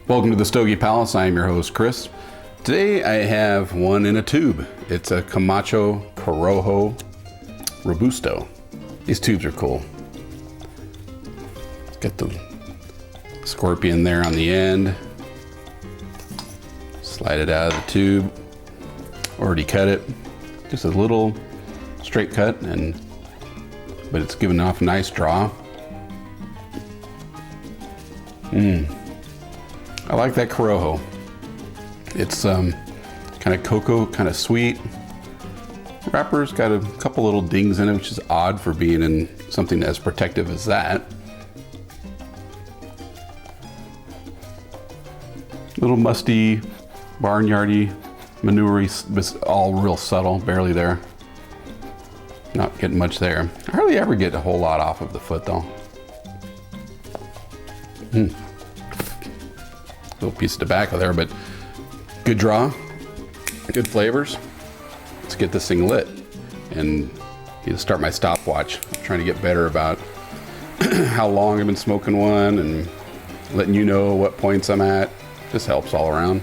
Welcome to the Stogie Palace. I am your host, Chris. Today I have one in a tube. It's a Camacho Corojo Robusto. These tubes are cool. Got the scorpion there on the end. Slide it out of the tube. Already cut it. Just a little straight cut, but it's giving off a nice draw. I like that Corojo. It's kind of cocoa, kind of sweet. Wrapper's got a couple little dings in it, which is odd for being in something as protective as that. Little musty, barnyardy, manure-y, all real subtle, barely there. Not getting much there. I hardly ever get a whole lot off of the foot though. Little piece of tobacco there, but good draw, good flavors. Let's get this thing lit and start my stopwatch. I'm trying to get better about how long I've been smoking one and letting you know what points I'm at. Just helps all around.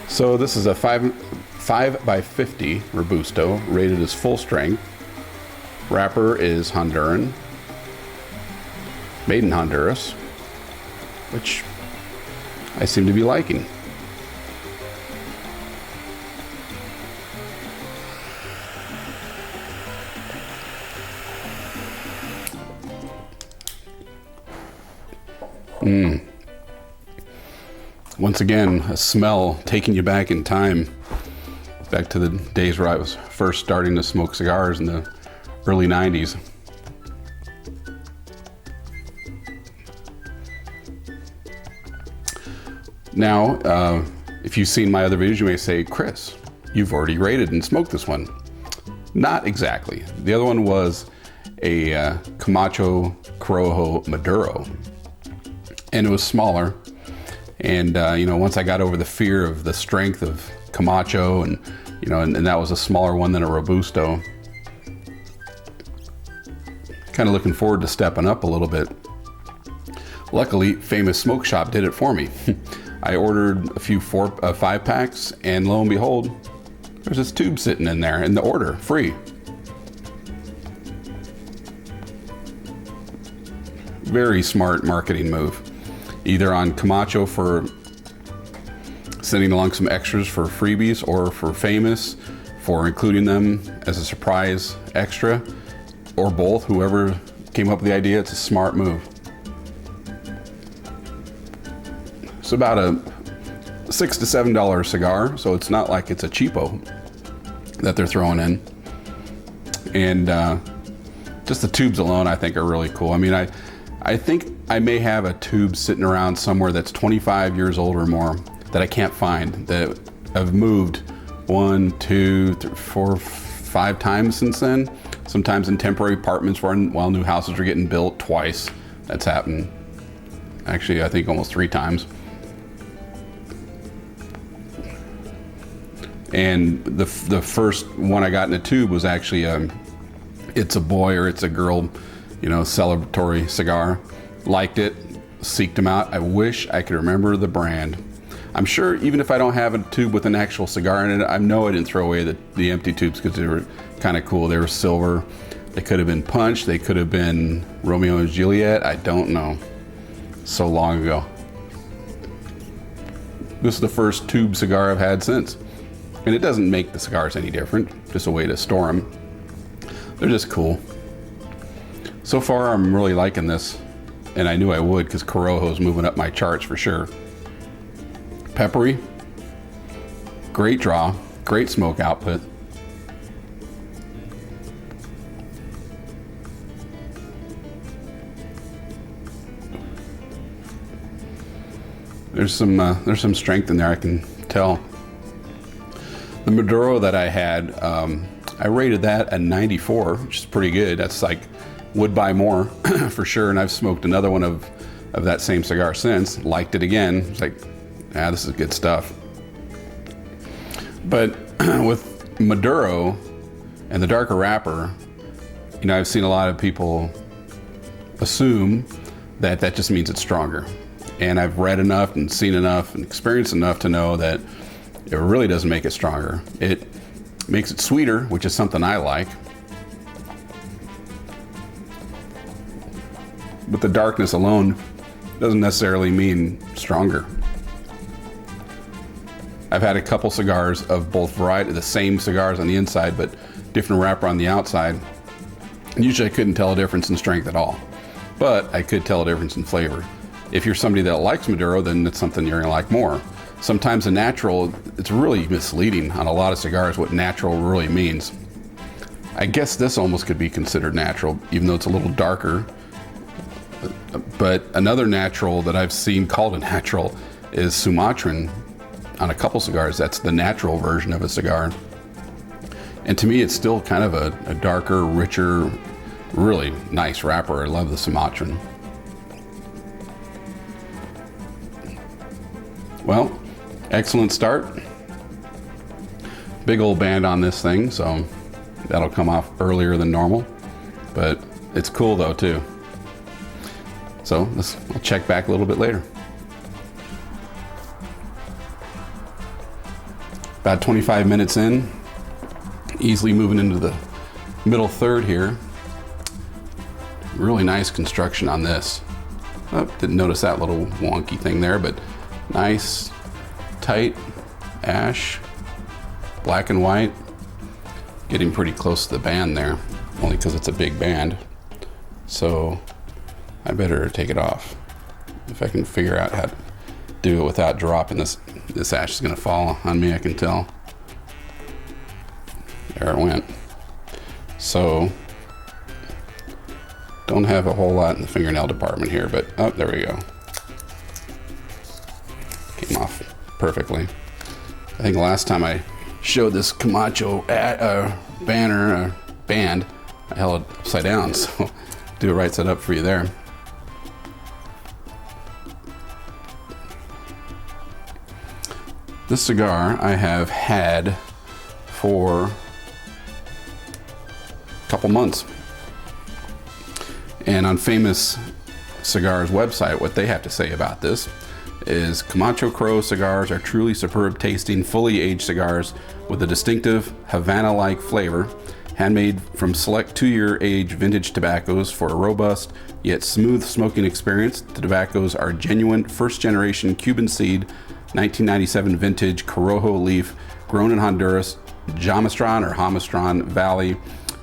So this is a 5 by 50 Robusto, rated as full strength. Wrapper is Honduran, made in Honduras, which I seem to be liking. Once again, a smell taking you back in time, back to the days where I was first starting to smoke cigars in the early 90s. Now, if you've seen my other videos, you may say, Chris, you've already rated and smoked this one. Not exactly. The other one was a Camacho Corojo Maduro, and it was smaller. And once I got over the fear of the strength of Camacho, and that was a smaller one than a Robusto, kind of looking forward to stepping up a little bit. Luckily, Famous Smoke Shop did it for me. I ordered a few 5 packs, and lo and behold, there's this tube sitting in there in the order, free. Very smart marketing move. Either on Camacho for sending along some extras for freebies, or for Famous for including them as a surprise extra, or both. Whoever came up with the idea, it's a smart move. It's about a $6 to $7 cigar, so it's not like it's a cheapo that they're throwing in. And just the tubes alone, I think, are really cool. I mean, I think I may have a tube sitting around somewhere that's 25 years old or more that I can't find, that I've moved 1, 2, 3, 4, 5 times since then. Sometimes in temporary apartments while new houses are getting built. Twice that's happened. Actually, I think almost 3 times. And the first one I got in a tube was actually It's a Boy or It's a Girl, celebratory cigar. Liked it, seeked them out. I wish I could remember the brand. I'm sure even if I don't have a tube with an actual cigar in it, I know I didn't throw away the empty tubes because they were kind of cool. They were silver. They could have been Punch. They could have been Romeo and Juliet. I don't know. So long ago. This is the first tube cigar I've had since. And it doesn't make the cigars any different, just a way to store them. They're just cool. So far, I'm really liking this, and I knew I would because Corojo's moving up my charts for sure. Peppery, great draw, great smoke output. There's some strength in there, I can tell. The Maduro that I had, I rated that a 94, which is pretty good. That's like, would buy more for sure. And I've smoked another one of that same cigar since. Liked it again. It's like, this is good stuff. But with Maduro and the darker wrapper, I've seen a lot of people assume that just means it's stronger. And I've read enough and seen enough and experienced enough to know that it really doesn't make it stronger. It makes it sweeter, which is something I like. But the darkness alone doesn't necessarily mean stronger. I've had a couple cigars of both variety, the same cigars on the inside, but different wrapper on the outside. Usually I couldn't tell a difference in strength at all, but I could tell a difference in flavor. If you're somebody that likes Maduro, then it's something you're gonna like more. Sometimes the natural, it's really misleading on a lot of cigars what natural really means. I guess this almost could be considered natural, even though it's a little darker. But another natural that I've seen called a natural is Sumatran on a couple cigars. That's the natural version of a cigar. And to me, it's still kind of a darker, richer, really nice wrapper. I love the Sumatran. Well, excellent start. Big old band on this thing, so that'll come off earlier than normal. But it's cool though too. So I'll check back a little bit later. About 25 minutes in, easily moving into the middle third here. Really nice construction on this. Oh, didn't notice that little wonky thing there, but nice, tight ash, black and white. Getting pretty close to the band there, only because it's a big band. So I better take it off. If I can figure out how to do it without dropping this. This ash is gonna fall on me, I can tell. There it went. So, don't have a whole lot in the fingernail department here, but oh, there we go. Came off perfectly. I think last time I showed this Camacho band, I held it upside down, so do it right side up for you there. This cigar I have had for a couple months. And on Famous Cigar's website, what they have to say about this is Camacho Corojo cigars are truly superb tasting, fully aged cigars with a distinctive Havana-like flavor, handmade from select 2-year age vintage tobaccos for a robust yet smooth smoking experience. The tobaccos are genuine first-generation Cuban seed 1997 vintage Corojo leaf, grown in Honduras, Jamastran Valley,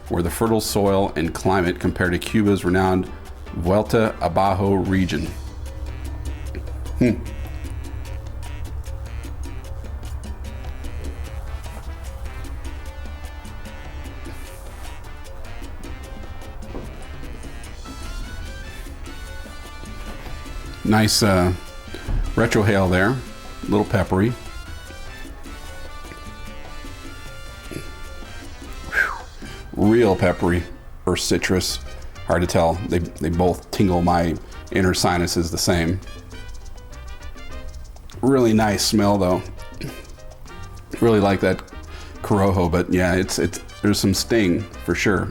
where the fertile soil and climate compare to Cuba's renowned Vuelta Abajo region. Nice retrohale there. A little peppery. Real peppery or citrus. Hard to tell. They both tingle my inner sinuses the same. Really nice smell though. Really like that Corojo, but yeah, it's there's some sting for sure.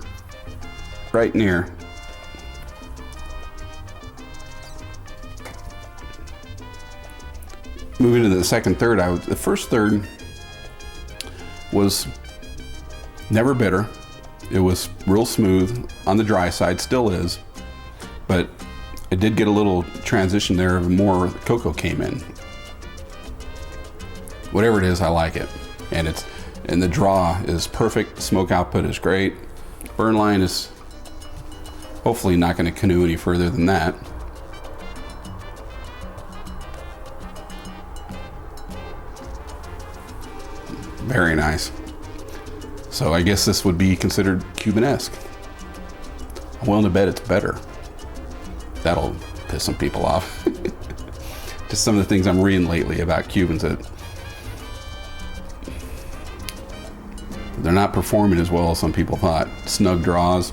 Right near. Moving to the second third, the first third was never bitter. It was real smooth on the dry side, still is, but it did get a little transition there of more cocoa came in. Whatever it is, I like it, and the draw is perfect. Smoke output is great. Burn line is hopefully not going to canoe any further than that. Very nice. So I guess this would be considered Cuban-esque. I'm willing to bet it's better. That'll piss some people off. Just some of the things I'm reading lately about Cubans that they're not performing as well as some people thought. Snug draws.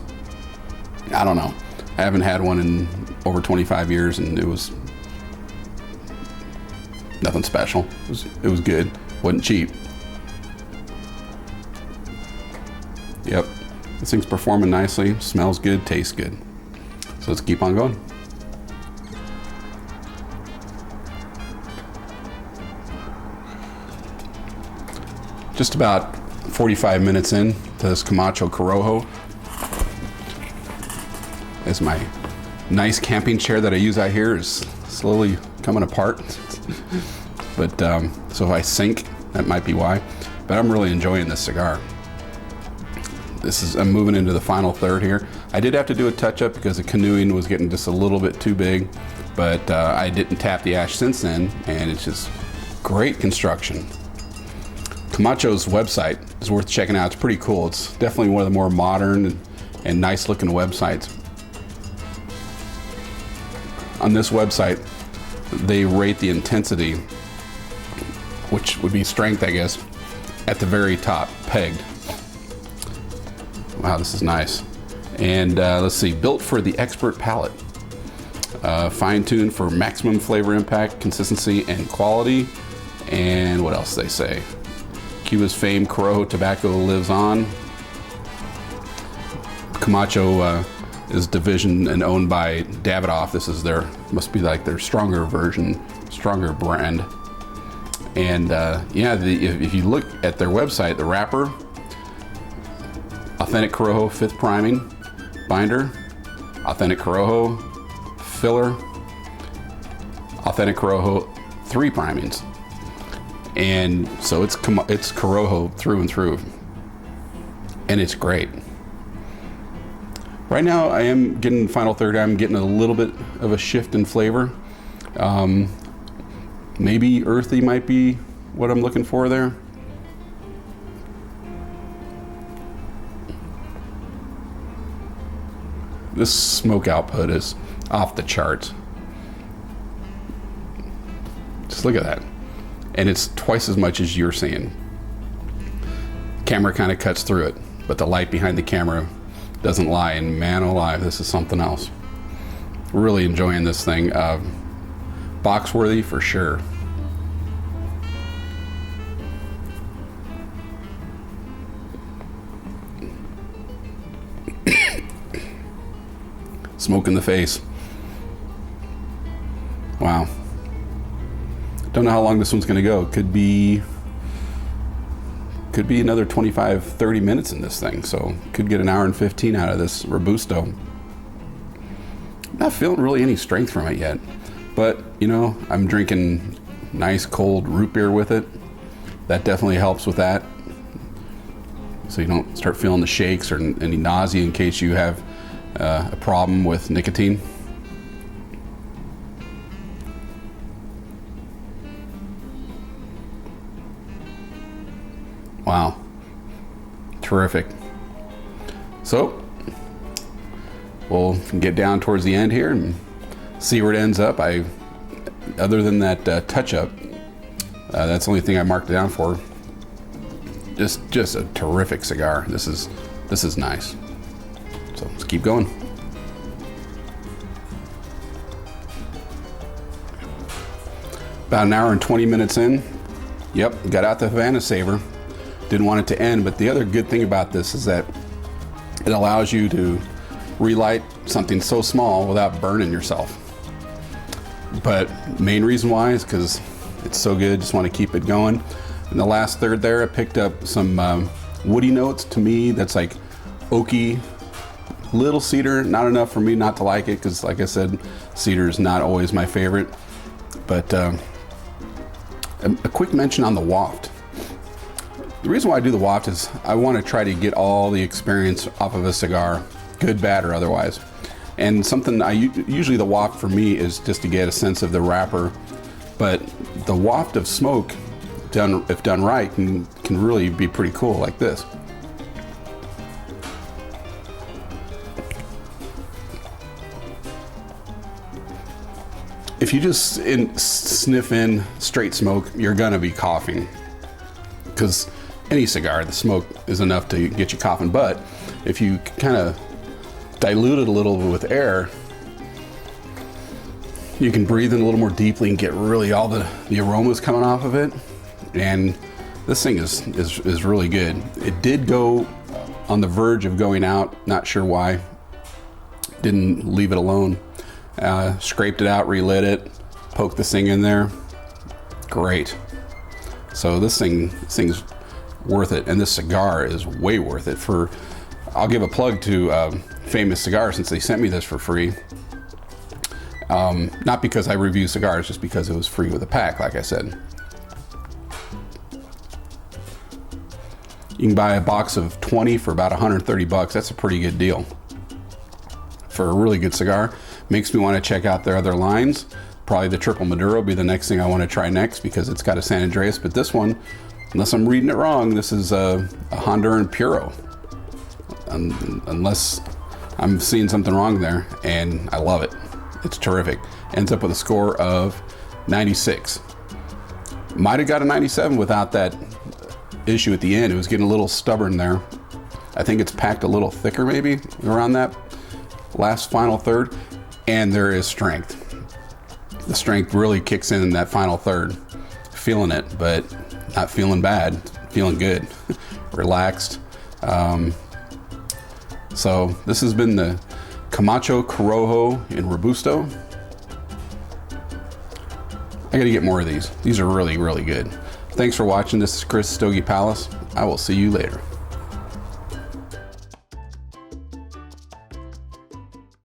I don't know. I haven't had one in over 25 years and it was nothing special. It was good. Wasn't cheap. Yep, this thing's performing nicely, smells good, tastes good. So let's keep on going. Just about 45 minutes in to this Camacho Corojo. As my nice camping chair that I use out here is slowly coming apart. But so if I sink, that might be why. But I'm really enjoying this cigar. I'm moving into the final third here. I did have to do a touch up because the canoeing was getting just a little bit too big, but I didn't tap the ash since then, and it's just great construction. Camacho's website is worth checking out. It's pretty cool. It's definitely one of the more modern and nice looking websites. On this website, they rate the intensity, which would be strength, I guess, at the very top, pegged. Wow, this is nice. And let's see, built for the expert palate. Fine-tuned for maximum flavor impact, consistency, and quality. And what else they say? Cuba's famed Corojo tobacco lives on. Camacho is division and owned by Davidoff. This is must be like their stronger version, stronger brand. And yeah, if you look at their website, the wrapper, Authentic Corojo 5th priming binder, Authentic Corojo filler, Authentic Corojo 3 primings. And so it's Corojo through and through, and it's great. Right now I am getting final third. I'm getting a little bit of a shift in flavor. Maybe earthy might be what I'm looking for there. This smoke output is off the charts. Just look at that. And it's twice as much as you're seeing. Camera kind of cuts through it, but the light behind the camera doesn't lie, and man alive, this is something else. Really enjoying this thing. Box worthy for sure. Smoke in the face. Wow. Don't know how long this one's going to go. Could be another 25, 30 minutes in this thing. So could get an hour and 15 out of this Robusto. Not feeling really any strength from it yet, but you know, I'm drinking nice cold root beer with it. That definitely helps with that. So you don't start feeling the shakes or any nausea in case you have a problem with nicotine. Wow, terrific. So we'll get down towards the end here and see where it ends up. Other than that touch up, that's the only thing I marked it down for. Just a terrific cigar. This is nice. So let's keep going. About an hour and 20 minutes in. Yep, got out the Havana Saver. Didn't want it to end, but the other good thing about this is that it allows you to relight something so small without burning yourself. But main reason why is because it's so good, just want to keep it going. In the last third there, I picked up some woody notes. To me, that's like oaky, little cedar. Not enough for me not to like it, because like I said, cedar is not always my favorite. But a quick mention on the waft. The reason why I do the waft is I want to try to get all the experience off of a cigar, good, bad, or otherwise. And something usually the waft for me is just to get a sense of the wrapper, but the waft of smoke, if done right, can really be pretty cool, like this. If you just sniff in straight smoke, you're gonna be coughing, because any cigar, the smoke is enough to get you coughing. But if you kind of dilute it a little with air, you can breathe in a little more deeply and get really all the aromas coming off of it. And this thing is really good. It did go on the verge of going out, not sure why. Didn't leave it alone. Scraped it out, relit it, poked this thing in there. Great. So this thing's worth it. And this cigar is way worth it. I'll give a plug to Famous Cigar, since they sent me this for free. Not because I review cigars, just because it was free with a pack, like I said. You can buy a box of 20 for about 130 bucks. That's a pretty good deal for a really good cigar. Makes me want to check out their other lines. Probably the Triple Maduro will be the next thing I want to try next, because it's got a San Andreas. But this one, unless I'm reading it wrong, this is a Honduran Puro. Unless I'm seeing something wrong there, and I love it. It's terrific. Ends up with a score of 96. Might have got a 97 without that issue at the end. It was getting a little stubborn there. I think it's packed a little thicker, maybe around that last final third, and there is strength. The strength really kicks in that final third. Feeling it, but not feeling bad, feeling good, relaxed. So this has been the Camacho Corojo in Robusto. I gotta get more of these. These are really, really good. Thanks for watching. This is Chris, Stogie Palace. I will see you later.